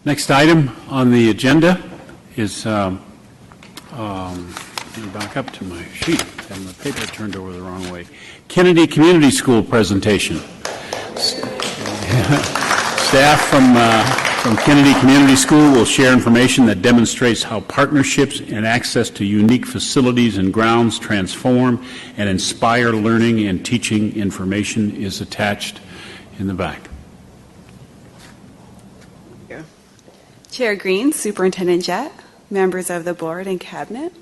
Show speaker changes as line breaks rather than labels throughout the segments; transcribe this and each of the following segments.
Next item on the agenda is, let me back up to my sheet, and the paper turned over the wrong way. Kennedy Community School presentation. Staff from Kennedy Community School will share information that demonstrates how partnerships and access to unique facilities and grounds transform and inspire learning and teaching. Information is attached in the back.
Chair Green, Superintendent Jett, members of the board and cabinet,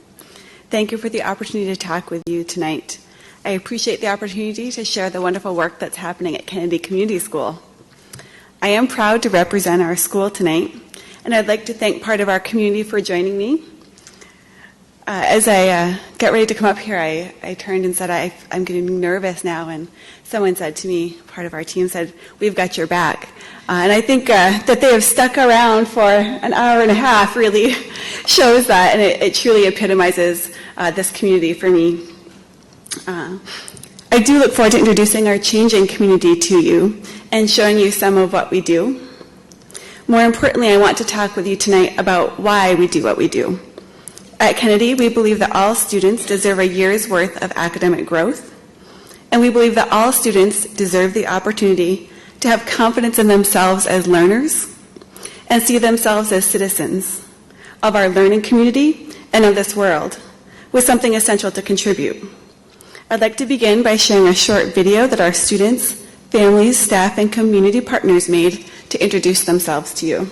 thank you for the opportunity to talk with you tonight. I appreciate the opportunity to share the wonderful work that's happening at Kennedy Community School. I am proud to represent our school tonight, and I'd like to thank part of our community for joining me. As I get ready to come up here, I turned and said, I'm getting nervous now, and someone said to me, part of our team said, "We've got your back." And I think that they have stuck around for an hour and a half really shows that, and it truly epitomizes this community for me. I do look forward to introducing our changing community to you and showing you some of what we do. More importantly, I want to talk with you tonight about why we do what we do. At Kennedy, we believe that all students deserve a year's worth of academic growth, and we believe that all students deserve the opportunity to have confidence in themselves as learners and see themselves as citizens of our learning community and of this world with something essential to contribute. I'd like to begin by sharing a short video that our students, families, staff, and community partners made to introduce themselves to you.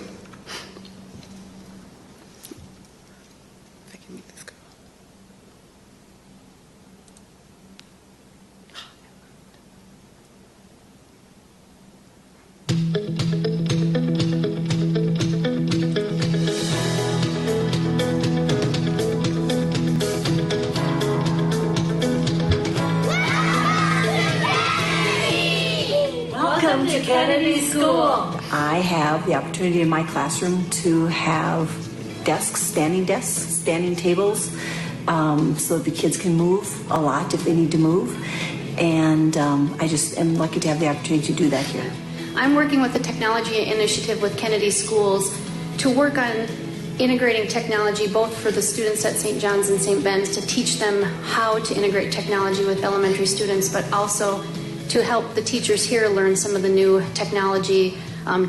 Welcome to Kennedy School.
I have the opportunity in my classroom to have standing tables, so the kids can move a lot if they need to move. And I just am lucky to have the opportunity to do that here.
I'm working with the technology initiative with Kennedy Schools to work on integrating technology both for the students at St. John's and St. Ben's to teach them how to integrate technology with elementary students, but also to help the teachers here learn some of the new technology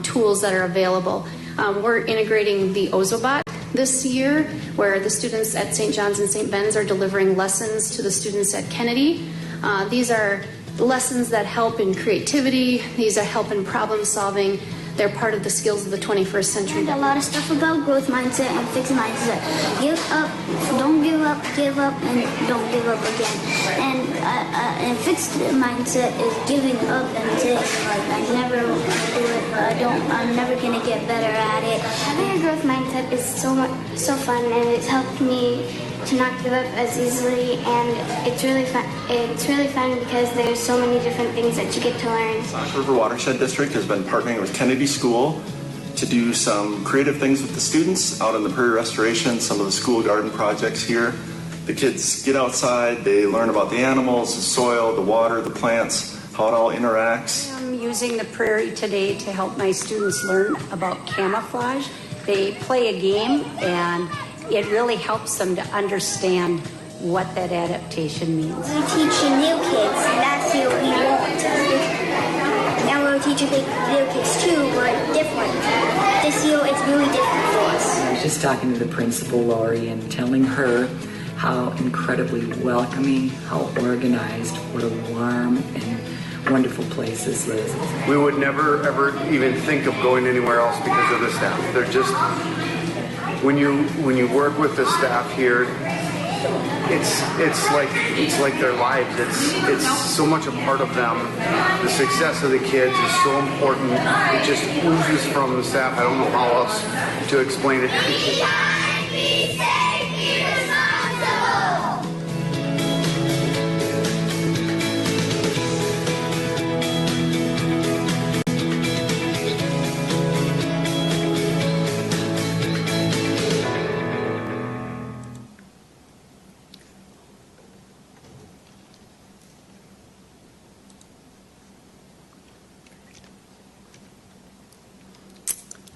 tools that are available. We're integrating the Ozobot this year, where the students at St. John's and St. Ben's are delivering lessons to the students at Kennedy. These are lessons that help in creativity. These are help in problem solving. They're part of the skills of the 21st century.
I learned a lot of stuff about growth mindset and fixed mindset. Give up, don't give up, and don't give up again. And fixed mindset is giving up and saying, like, I never do it, I'm never gonna get better at it. Having a growth mindset is so fun, and it's helped me to not give up as easily, and it's really fun. It's really fun because there's so many different things that you get to learn.
River Watershed District has been partnering with Kennedy School to do some creative things with the students out in the prairie restoration, some of the school garden projects here. The kids get outside, they learn about the animals, the soil, the water, the plants, how it all interacts.
I'm using the prairie today to help my students learn about camouflage. They play a game, and it really helps them to understand what that adaptation means.
We're teaching new kids. Last year we want. Now we're teaching little kids too, but different. This year it's really different for us.
I was just talking to the principal, Lori, and telling her how incredibly welcoming, how organized, what a warm and wonderful place this is.
We would never ever even think of going anywhere else because of the staff. They're just, when you work with the staff here, it's like their lives. It's so much a part of them. The success of the kids is so important. It just oozes from the staff. I don't know how else to explain it.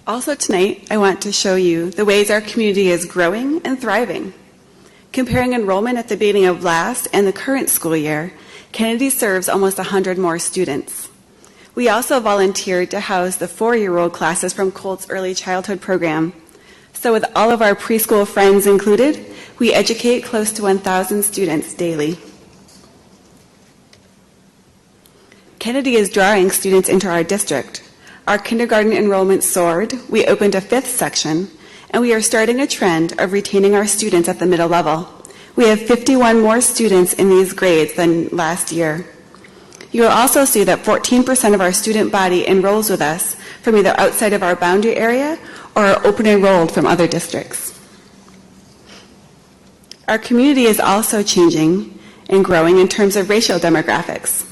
Also tonight, I want to show you the ways our community is growing and thriving. Comparing enrollment at the beginning of last and the current school year, Kennedy serves almost 100 more students. We also volunteered to house the 4-year-old classes from Colt's Early Childhood Program. So with all of our preschool friends included, we educate close to 1,000 students daily. Kennedy is drawing students into our district. Our kindergarten enrollment soared, we opened a 5th section, and we are starting a trend of retaining our students at the middle level. We have 51 more students in these grades than last year. You will also see that 14% of our student body enrolls with us from either outside of our boundary area or are open enrolled from other districts. Our community is also changing and growing in terms of racial demographics.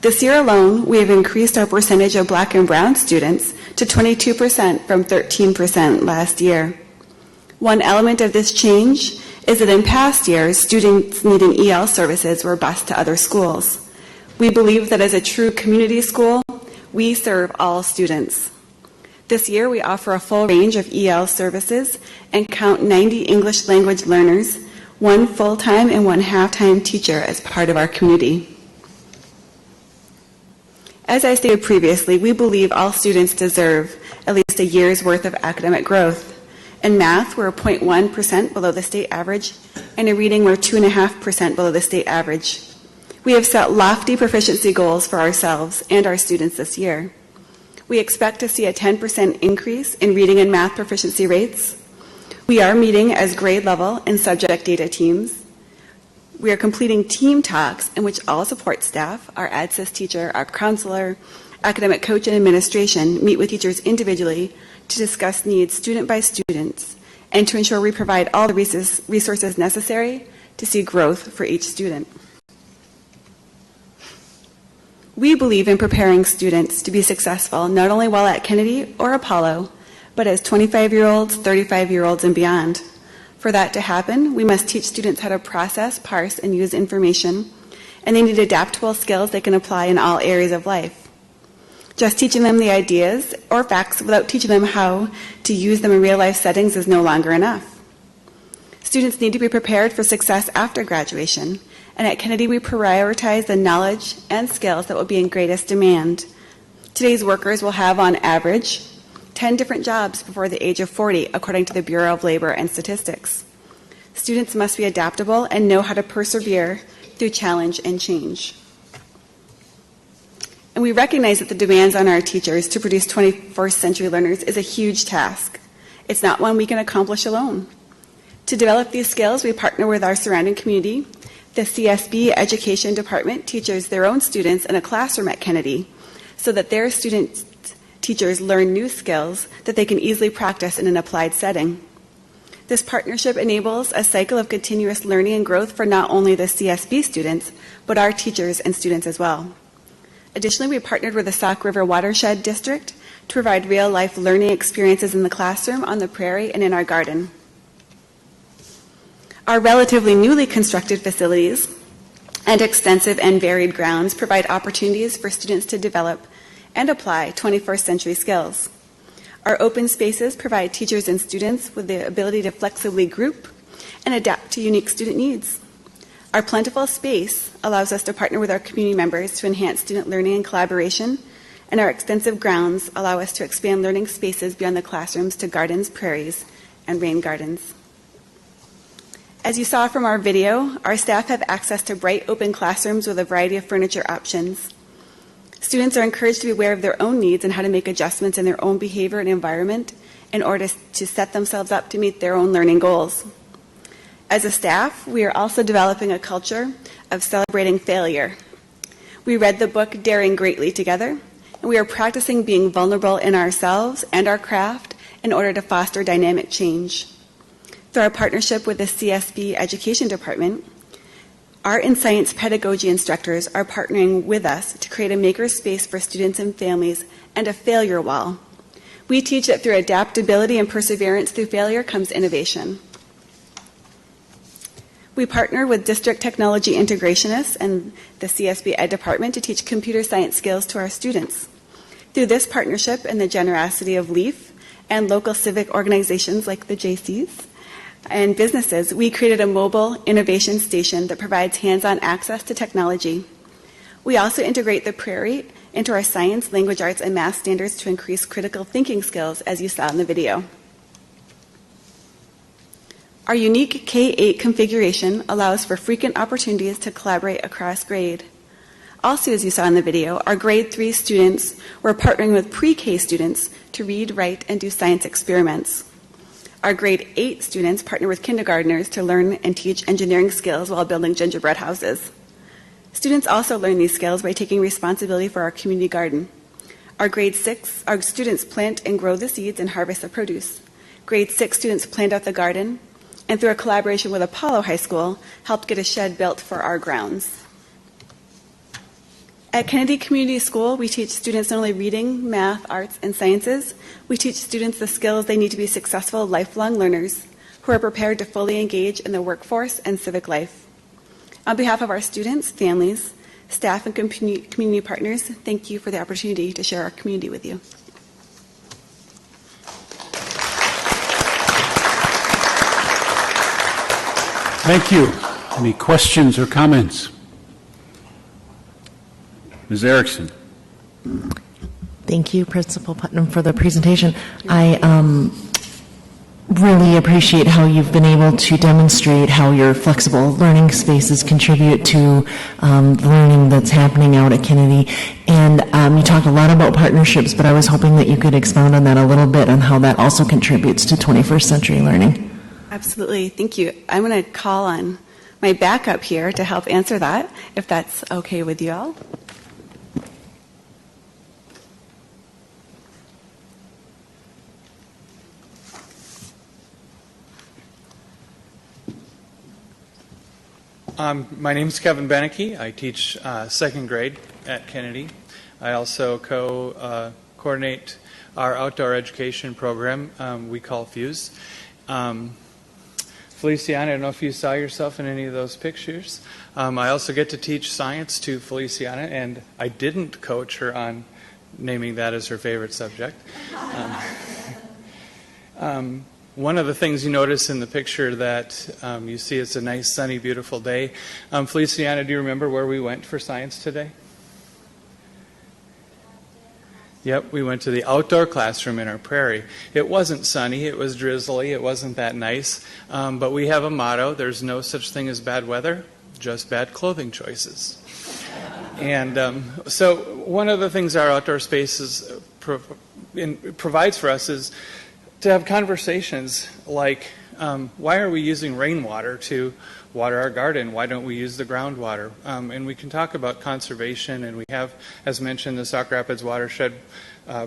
This year alone, we have increased our percentage of Black and Brown students to 22% from 13% last year. One element of this change is that in past years, students needing EL services were bused to other schools. We believe that as a true community school, we serve all students. This year, we offer a full range of EL services and count 90 English language learners, 1 full-time and 1 half-time teacher as part of our community. As I stated previously, we believe all students deserve at least a year's worth of academic growth. In math, we're 0.1% below the state average, and in reading, we're 2.5% below the state average. We have set lofty proficiency goals for ourselves and our students this year. We expect to see a 10% increase in reading and math proficiency rates. We are meeting as grade level in subject data teams. We are completing team talks in which all support staff, our ADSYS teacher, our counselor, academic coach, and administration meet with teachers individually to discuss needs student by student and to ensure we provide all the resources necessary to see growth for each student. We believe in preparing students to be successful not only while at Kennedy or Apollo, but as 25-year-olds, 35-year-olds, and beyond. For that to happen, we must teach students how to process, parse, and use information, and they need adaptable skills they can apply in all areas of life. Just teaching them the ideas or facts without teaching them how to use them in real-life settings is no longer enough. Students need to be prepared for success after graduation, and at Kennedy we prioritize the knowledge and skills that will be in greatest demand. Today's workers will have, on average, 10 different jobs before the age of 40, according to the Bureau of Labor and Statistics. Students must be adaptable and know how to persevere through challenge and change. And we recognize that the demands on our teachers to produce 21st century learners is a huge task. It's not one we can accomplish alone. To develop these skills, we partner with our surrounding community. The CSB Education Department teaches their own students in a classroom at Kennedy so that their teachers learn new skills that they can easily practice in an applied setting. This partnership enables a cycle of continuous learning and growth for not only the CSB students, but our teachers and students as well. Additionally, we partnered with the Sauk River Watershed District to provide real-life learning experiences in the classroom, on the prairie, and in our garden. Our relatively newly constructed facilities and extensive and varied grounds provide opportunities for students to develop and apply 21st century skills. Our open spaces provide teachers and students with the ability to flexibly group and adapt to unique student needs. Our plentiful space allows us to partner with our community members to enhance student learning and collaboration, and our extensive grounds allow us to expand learning spaces beyond the classrooms to gardens, prairies, and rain gardens. As you saw from our video, our staff have access to bright open classrooms with a variety of furniture options. Students are encouraged to be aware of their own needs and how to make adjustments in their own behavior and environment in order to set themselves up to meet their own learning goals. As a staff, we are also developing a culture of celebrating failure. We read the book Daring Greatly together, and we are practicing being vulnerable in ourselves and our craft in order to foster dynamic change. Through our partnership with the CSB Education Department, art and science pedagogy instructors are partnering with us to create a maker space for students and families and a failure wall. We teach that through adaptability and perseverance through failure comes innovation. We partner with district technology integrationists and the CSB Ed Department to teach computer science skills to our students. Through this partnership and the generosity of LEAF and local civic organizations like the JCs and businesses, we created a mobile innovation station that provides hands-on access to technology. We also integrate the Prairie into our science, language arts, and math standards to increase critical thinking skills, as you saw in the video. Our unique K-8 configuration allows for frequent opportunities to collaborate across grade. Also, as you saw in the video, our grade 3 students were partnering with pre-K students to read, write, and do science experiments. Our grade 8 students partner with kindergartners to learn and teach engineering skills while building gingerbread houses. Students also learn these skills by taking responsibility for our community garden. Our students plant and grow the seeds and harvest the produce. Grade 6 students planned out the garden, and through a collaboration with Apollo High School, helped get a shed built for our grounds. At Kennedy Community School, we teach students not only reading, math, arts, and sciences, we teach students the skills they need to be successful lifelong learners who are prepared to fully engage in the workforce and civic life. On behalf of our students, families, staff, and community partners, thank you for the opportunity to share our community with you.
Thank you. Any questions or comments? Ms. Erickson.
Thank you, Principal Putnam, for the presentation. I really appreciate how you've been able to demonstrate how your flexible learning spaces contribute to the learning that's happening out at Kennedy. And you talked a lot about partnerships, but I was hoping that you could expound on that a little bit, on how that also contributes to 21st century learning.
Absolutely. Thank you. I'm going to call on my backup here to help answer that, if that's okay with you all.
My name is Kevin Beneke. I teach second grade at Kennedy. I also coordinate our outdoor education program we call FUSE. Feliciana, I don't know if you saw yourself in any of those pictures. I also get to teach science to Feliciana, and I didn't coach her on naming that as her favorite subject. One of the things you notice in the picture that you see, it's a nice, sunny, beautiful day. Feliciana, do you remember where we went for science today? Yep, we went to the outdoor classroom in our prairie. It wasn't sunny, it was drizzly, it wasn't that nice, but we have a motto: there's no such thing as bad weather, just bad clothing choices. And so one of the things our outdoor spaces provides for us is to have conversations like, why are we using rainwater to water our garden? Why don't we use the groundwater? And we can talk about conservation, and we have, as mentioned, the Sauk Rapids Watershed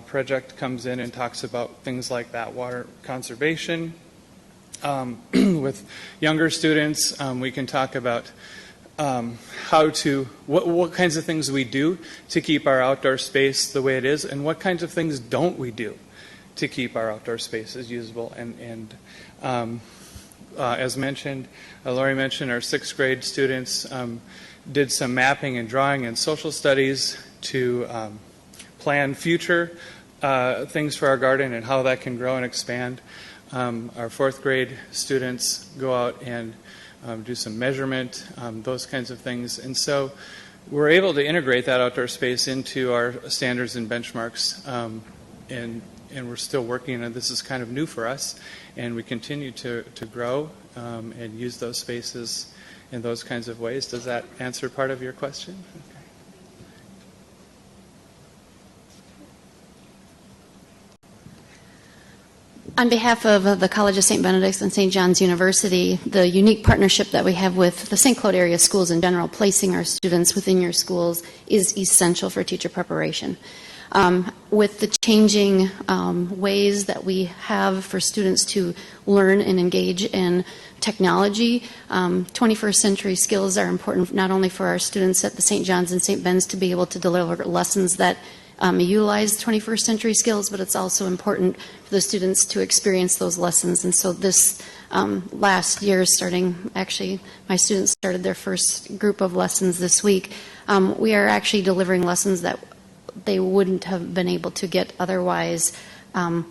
project comes in and talks about things like that, water conservation. With younger students, we can talk about what kinds of things we do to keep our outdoor space the way it is, and what kinds of things don't we do to keep our outdoor spaces usable. And as mentioned, Lori mentioned, our sixth grade students did some mapping and drawing and social studies to plan future things for our garden and how that can grow and expand. Our fourth grade students go out and do some measurement, those kinds of things. And so we're able to integrate that outdoor space into our standards and benchmarks, and we're still working, and this is kind of new for us, and we continue to grow and use those spaces in those kinds of ways. Does that answer part of your question? Okay.
On behalf of the College of St. Benedict's and St. John's University, the unique partnership that we have with the St. Cloud area schools in general, placing our students within your schools, is essential for teacher preparation. With the changing ways that we have for students to learn and engage in technology, 21st century skills are important not only for our students at the St. John's and St. Ben's to be able to deliver lessons that utilize 21st century skills, but it's also important for the students to experience those lessons. And so this last year, actually my students started their first group of lessons this week. We are actually delivering lessons that they wouldn't have been able to get otherwise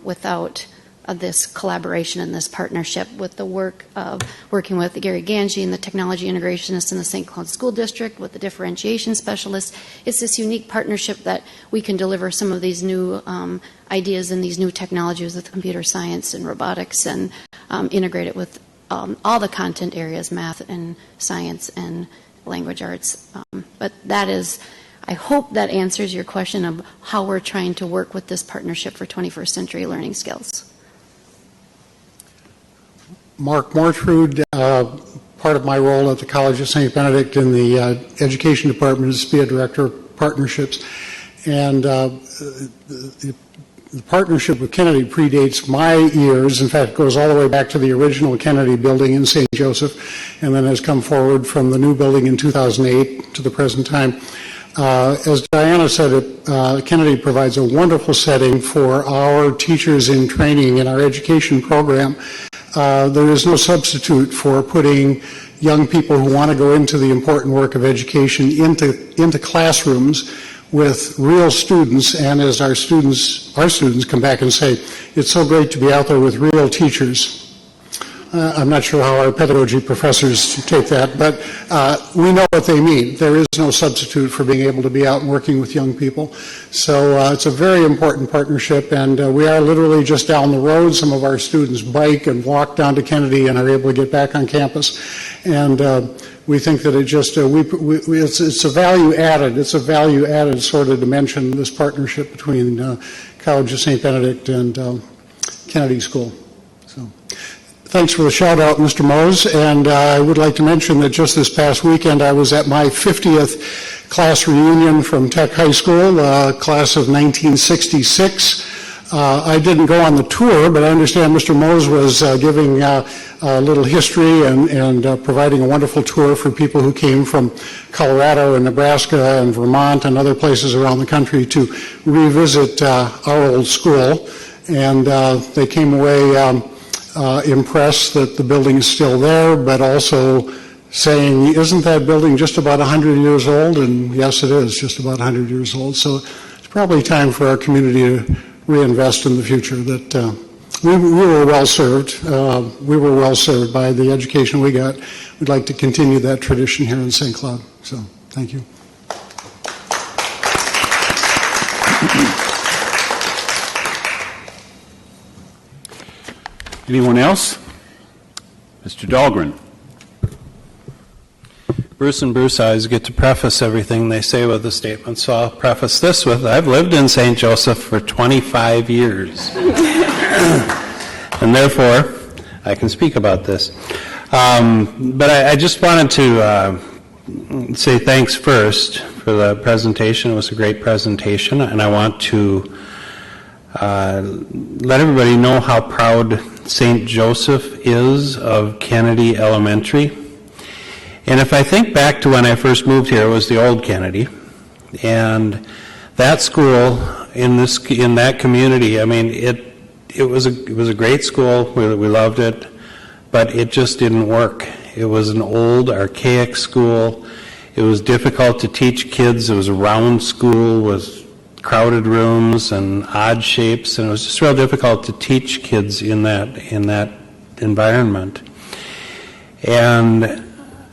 without this collaboration and this partnership with the work of working with Gary Ganji and the technology integrationist in the St. Cloud School District with the differentiation specialists. It's this unique partnership that we can deliver some of these new ideas and these new technologies with computer science and robotics and integrate it with all the content areas, math and science and language arts. But that is, I hope that answers your question of how we're trying to work with this partnership for 21st century learning skills.
Mark Mortrud, part of my role at the College of St. Benedict in the Education Department is to be a Director of Partnerships. And the partnership with Kennedy predates my years. In fact, it goes all the way back to the original Kennedy building in St. Joseph, and then has come forward from the new building in 2008 to the present time. As Diana said, Kennedy provides a wonderful setting for our teachers in training in our education program. There is no substitute for putting young people who want to go into the important work of education into classrooms with real students, and as our students come back and say, it's so great to be out there with real teachers. I'm not sure how our pedagogy professors take that, but we know what they mean. There is no substitute for being able to be out and working with young people. So it's a very important partnership, and we are literally just down the road. Some of our students bike and walk down to Kennedy and are able to get back on campus. And we think that it just, it's a value added. It's a value added sort of dimension, this partnership between College of St. Benedict and Kennedy School. So. Thanks for the shout out, Mr. Mose, and I would like to mention that just this past weekend I was at my 50th class reunion from Tech High School, class of 1966. I didn't go on the tour, but I understand Mr. Mose was giving a little history and providing a wonderful tour for people who came from Colorado and Nebraska and Vermont and other places around the country to revisit our old school, and they came away impressed that the building is still there, but also saying, isn't that building just about 100 years old? And yes, it is just about 100 years old. So it's probably time for our community to reinvest in the future. That we were well served. We were well served by the education we got. We'd like to continue that tradition here in St. Cloud. So thank you.
Anyone else? Mr. Dahlgren.
Bruce and Bruce always get to preface everything they say with a statement, so I'll preface this with, I've lived in St. Joseph for 25 years. And therefore, I can speak about this. But I just wanted to say thanks first for the presentation. It was a great presentation, and I want to let everybody know how proud St. Joseph is of Kennedy Elementary. And if I think back to when I first moved here, it was the old Kennedy. And that school in that community, I mean, it was a great school. We loved it, but it just didn't work. It was an old, archaic school. It was difficult to teach kids. It was a round school with crowded rooms and odd shapes, and it was just real difficult to teach kids in that environment. And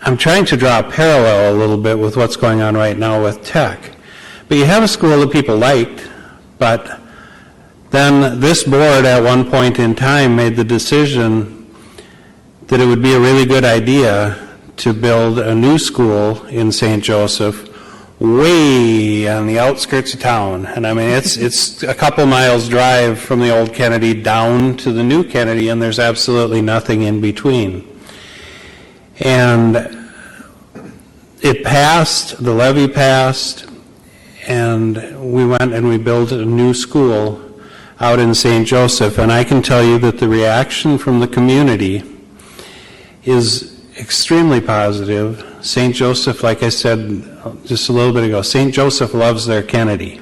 I'm trying to draw a parallel a little bit with what's going on right now with tech. But you have a school that people liked, but then this board at one point in time made the decision that it would be a really good idea to build a new school in St. Joseph way on the outskirts of town. And I mean, it's a couple miles drive from the old Kennedy down to the new Kennedy, and there's absolutely nothing in between. And it passed, the levy passed, and we went and we built a new school out in St. Joseph. And I can tell you that the reaction from the community is extremely positive. St. Joseph, like I said just a little bit ago, St. Joseph loves their Kennedy.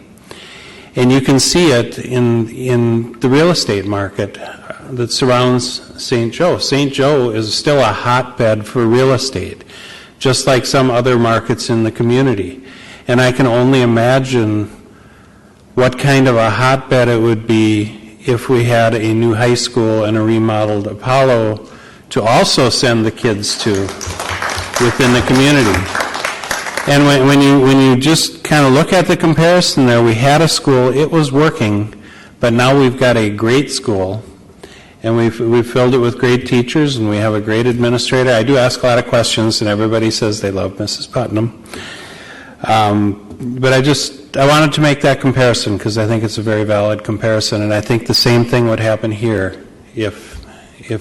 And you can see it in the real estate market that surrounds St. Joe. St. Joe is still a hotbed for real estate, just like some other markets in the community. And I can only imagine what kind of a hotbed it would be if we had a new high school and a remodeled Apollo to also send the kids to within the community. And when you just kind of look at the comparison there, we had a school, it was working, but now we've got a great school, and we've filled it with great teachers, and we have a great administrator. I do ask a lot of questions, and everybody says they love Mrs. Putnam. But I wanted to make that comparison because I think it's a very valid comparison, and I think the same thing would happen here if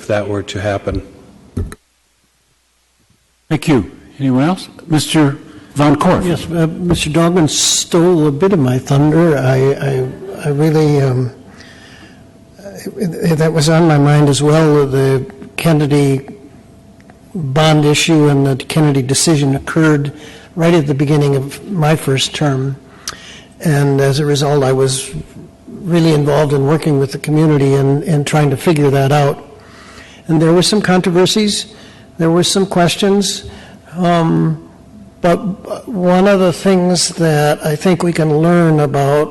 that were to happen.
Thank you. Anyone else? Mr. Von Korf.
Yes, Mr. Dogman stole a bit of my thunder. I really, that was on my mind as well. The Kennedy bond issue and the Kennedy decision occurred right at the beginning of my first term. And as a result, I was really involved in working with the community and trying to figure that out. And there were some controversies, there were some questions, but one of the things that I think we can learn about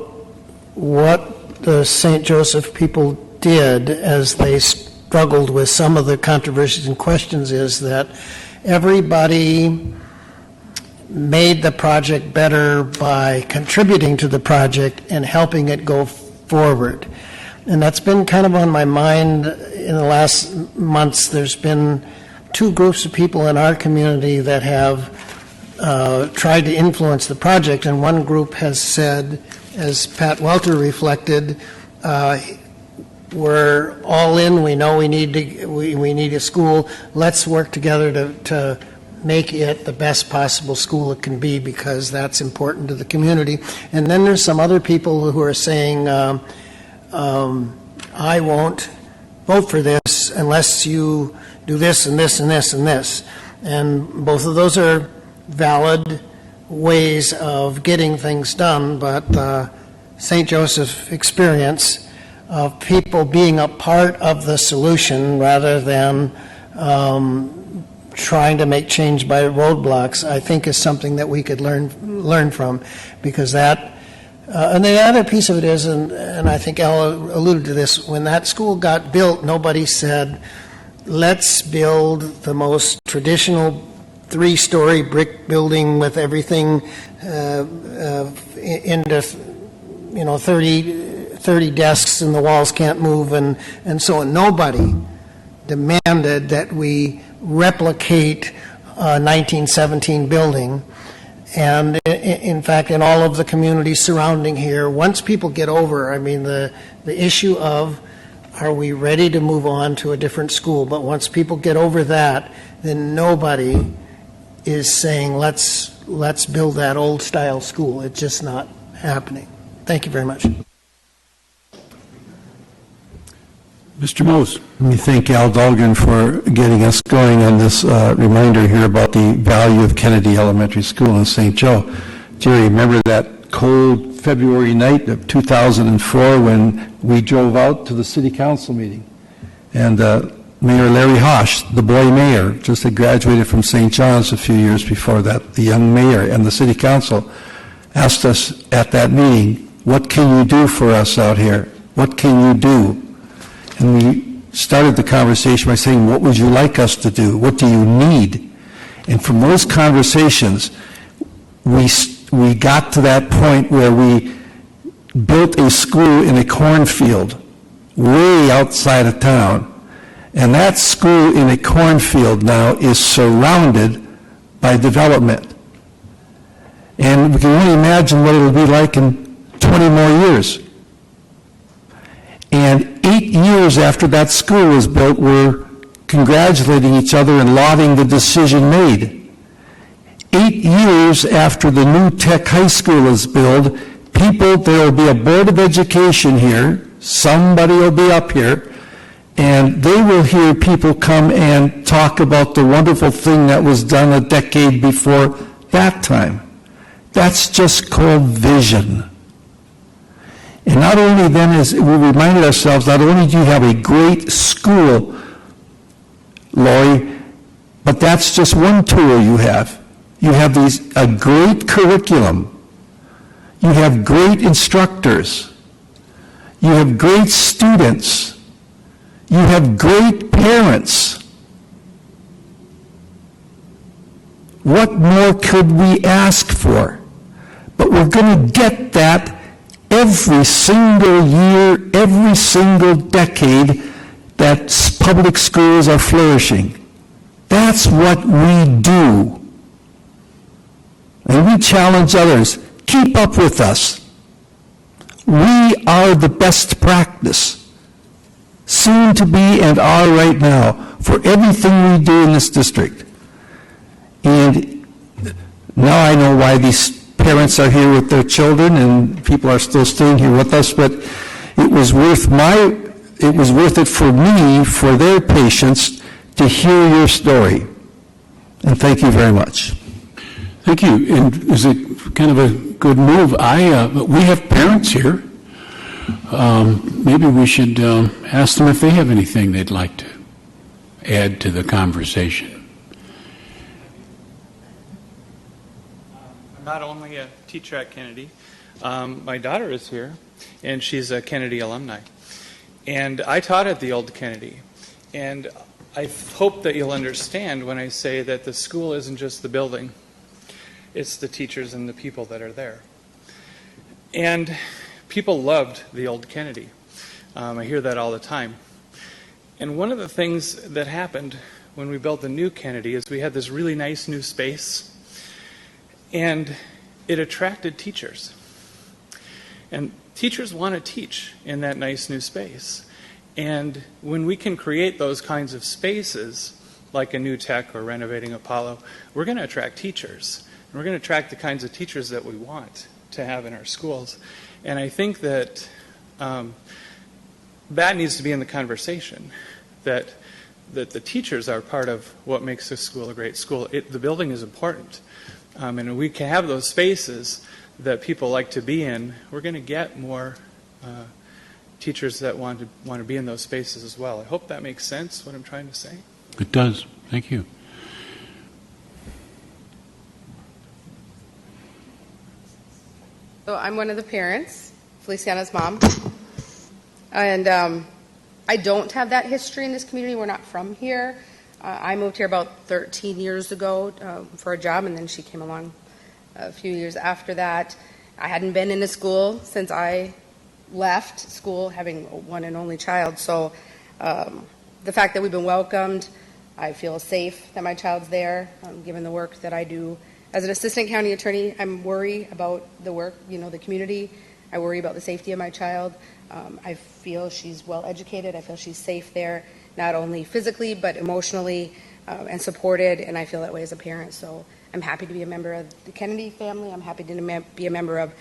what the St. Joseph people did as they struggled with some of the controversies and questions is that everybody made the project better by contributing to the project and helping it go forward. And that's been kind of on my mind in the last months. There's been two groups of people in our community that have tried to influence the project, and one group has said, as Pat Welter reflected, we're all in, we know we need a school, let's work together to make it the best possible school it can be because that's important to the community. And then there's some other people who are saying, I won't vote for this unless you do this and this and this and this. And both of those are valid ways of getting things done, but the St. Joseph experience of people being a part of the solution rather than trying to make change by roadblocks, I think is something that we could learn from, because that, and the other piece of it is, and I think Al alluded to this, when that school got built, nobody said, let's build the most traditional 3-story brick building with everything into 30 desks and the walls can't move and so on. Nobody demanded that we replicate a 1917 building. And in fact, in all of the communities surrounding here, once people get over, I mean, the issue of are we ready to move on to a different school, but once people get over that, then nobody is saying let's build that old style school. It's just not happening. Thank you very much.
Mr. Mose.
Let me thank Al Dahlgren for getting us going on this reminder here about the value of Kennedy Elementary School in St. Joe. Jerry, remember that cold February night of 2004 when we drove out to the city council meeting, and Mayor Larry Hosh, the boy mayor, just had graduated from St. John's a few years before that. The young mayor and the city council asked us at that meeting, what can you do for us out here? What can you do? And we started the conversation by saying, what would you like us to do? What do you need? And from those conversations, we got to that point where we built a school in a cornfield way outside of town. And that school in a cornfield now is surrounded by development. And we can only imagine what it'll be like in 20 more years. And 8 years after that school was built, we're congratulating each other and lauding the decision made. 8 years after the new Tech High School is built, there will be a Board of Education here, somebody will be up here, and they will hear people come and talk about the wonderful thing that was done a decade before that time. That's just called vision. And not only then, as we reminded ourselves, not only do you have a great school, Lori, but that's just one tool you have. You have a great curriculum. You have great instructors. You have great students. You have great parents. What more could we ask for? But we're going to get that every single year, every single decade that public schools are flourishing. That's what we do. And we challenge others, keep up with us. We are the best practice, soon to be and are right now, for everything we do in this district. And now I know why these parents are here with their children and people are still staying here with us, but it was worth it for me, for their patience, to hear your story. And thank you very much.
Thank you. And is it kind of a good move? We have parents here. Maybe we should ask them if they have anything they'd like to add to the conversation.
I'm not only a teacher at Kennedy. My daughter is here, and she's a Kennedy alumni. And I taught at the old Kennedy. And I hope that you'll understand when I say that the school isn't just the building. It's the teachers and the people that are there. And people loved the old Kennedy. I hear that all the time. And one of the things that happened when we built the new Kennedy is we had this really nice new space, and it attracted teachers. And teachers want to teach in that nice new space. And when we can create those kinds of spaces, like a new tech or renovating Apollo, we're going to attract teachers. And we're going to attract the kinds of teachers that we want to have in our schools. And I think that that needs to be in the conversation, that the teachers are part of what makes this school a great school. The building is important. And we can have those spaces that people like to be in. We're going to get more teachers that want to be in those spaces as well. I hope that makes sense, what I'm trying to say.
It does. Thank you.
So I'm one of the parents, Feliciana's mom. And I don't have that history in this community. We're not from here. I moved here about 13 years ago for a job, and then she came along a few years after that. I hadn't been in a school since I left school, having a one and only child. So the fact that we've been welcomed, I feel safe that my child's there, given the work that I do. As an assistant county attorney, I'm worried about the work, the community. I worry about the safety of my child. I feel she's well educated. I feel she's safe there, not only physically, but emotionally and supported, and I feel that way as a parent. So I'm happy to be a member of the Kennedy family. I'm happy to be a member of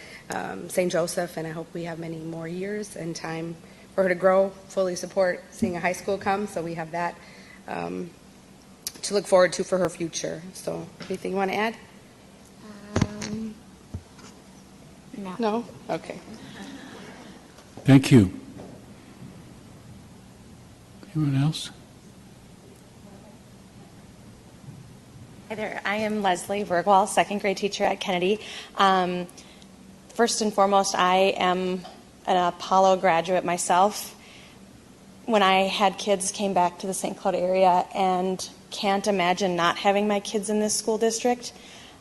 St. Joseph, and I hope we have many more years and time for her to grow, fully support seeing a high school come, so we have that to look forward to for her future. So anything you want to add?
No.
No? Okay.
Thank you. Anyone else?
Hi there. I am Leslie Bergwall, second grade teacher at Kennedy. First and foremost, I am an Apollo graduate myself. When I had kids, came back to the St. Cloud area and can't imagine not having my kids in this school district.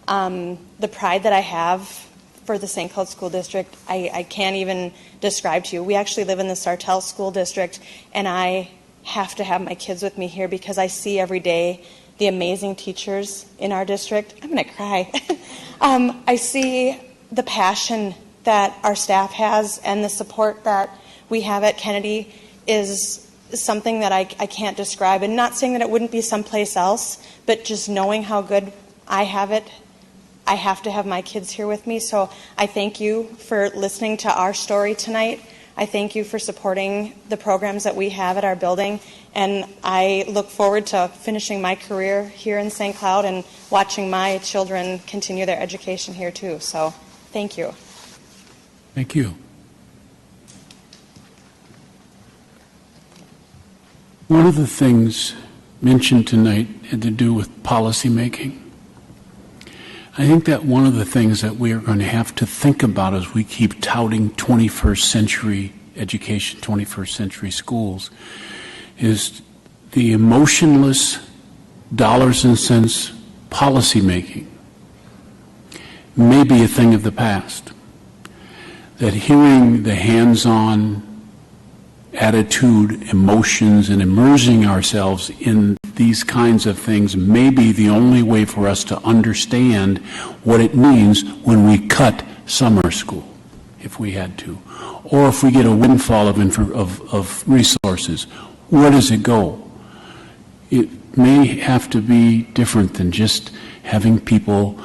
The pride that I have for the St. Cloud School District, I can't even describe to you. We actually live in the Sartell School District, and I have to have my kids with me here because I see every day the amazing teachers in our district. I'm going to cry. I see the passion that our staff has, and the support that we have at Kennedy is something that I can't describe. And not saying that it wouldn't be someplace else, but just knowing how good I have it, I have to have my kids here with me. So I thank you for listening to our story tonight. I thank you for supporting the programs that we have at our building. And I look forward to finishing my career here in St. Cloud and watching my children continue their education here too. So thank you.
Thank you. One of the things mentioned tonight had to do with policy making. I think that one of the things that we are going to have to think about as we keep touting 21st century education, 21st century schools, is the emotionless dollars and cents policymaking may be a thing of the past. That hearing the hands-on attitude, emotions, and immersing ourselves in these kinds of things may be the only way for us to understand what it means when we cut summer school, if we had to, or if we get a windfall of resources. Where does it go? It may have to be different than just having people,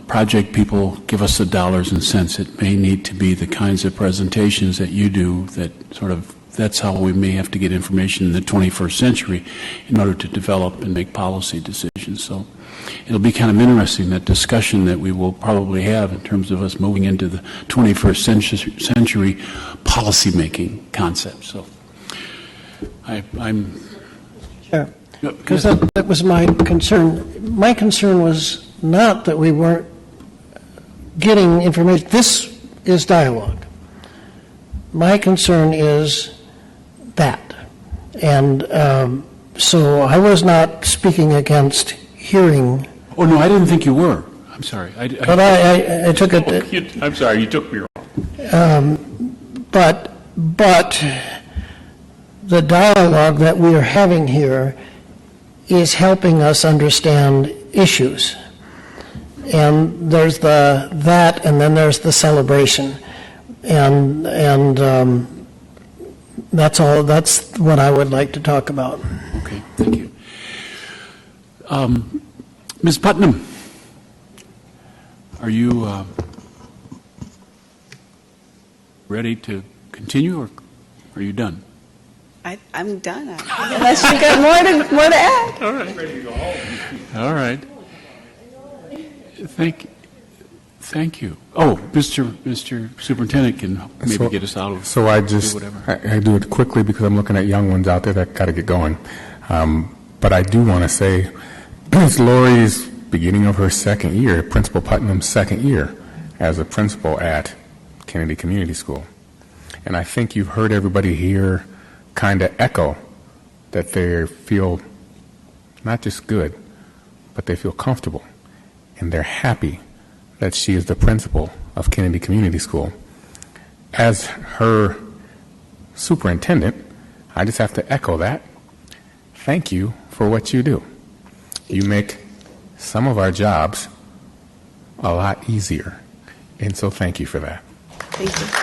project people, give us the dollars and cents. It may need to be the kinds of presentations that you do that sort of, that's how we may have to get information in the 21st century in order to develop and make policy decisions. So it'll be kind of interesting, that discussion that we will probably have in terms of us moving into the 21st century policy-making concept. So I'm...
Sure. Because that was my concern. My concern was not that we weren't getting information. This is dialogue. My concern is that. And so I was not speaking against hearing.
Oh, no, I didn't think you were. I'm sorry.
But I took it.
I'm sorry, you took me wrong.
But the dialogue that we are having here is helping us understand issues. And there's that, and then there's the celebration. And that's all. That's what I would like to talk about.
Okay, thank you. Ms. Putnam, are you ready to continue, or are you done?
I'm done. Unless you got more to add.
All right. Ready to go home. All right. Thank you. Oh, Mr. Superintendent can maybe get us out of.
So I do it quickly because I'm looking at young ones out there that got to get going. But I do want to say, it's Lori's beginning of her second year, Principal Putnam's second year as a principal at Kennedy Community School. And I think you've heard everybody here kind of echo that they feel not just good, but they feel comfortable, and they're happy that she is the principal of Kennedy Community School. As her superintendent, I just have to echo that. Thank you for what you do. You make some of our jobs a lot easier, and so thank you for that.
Thank you.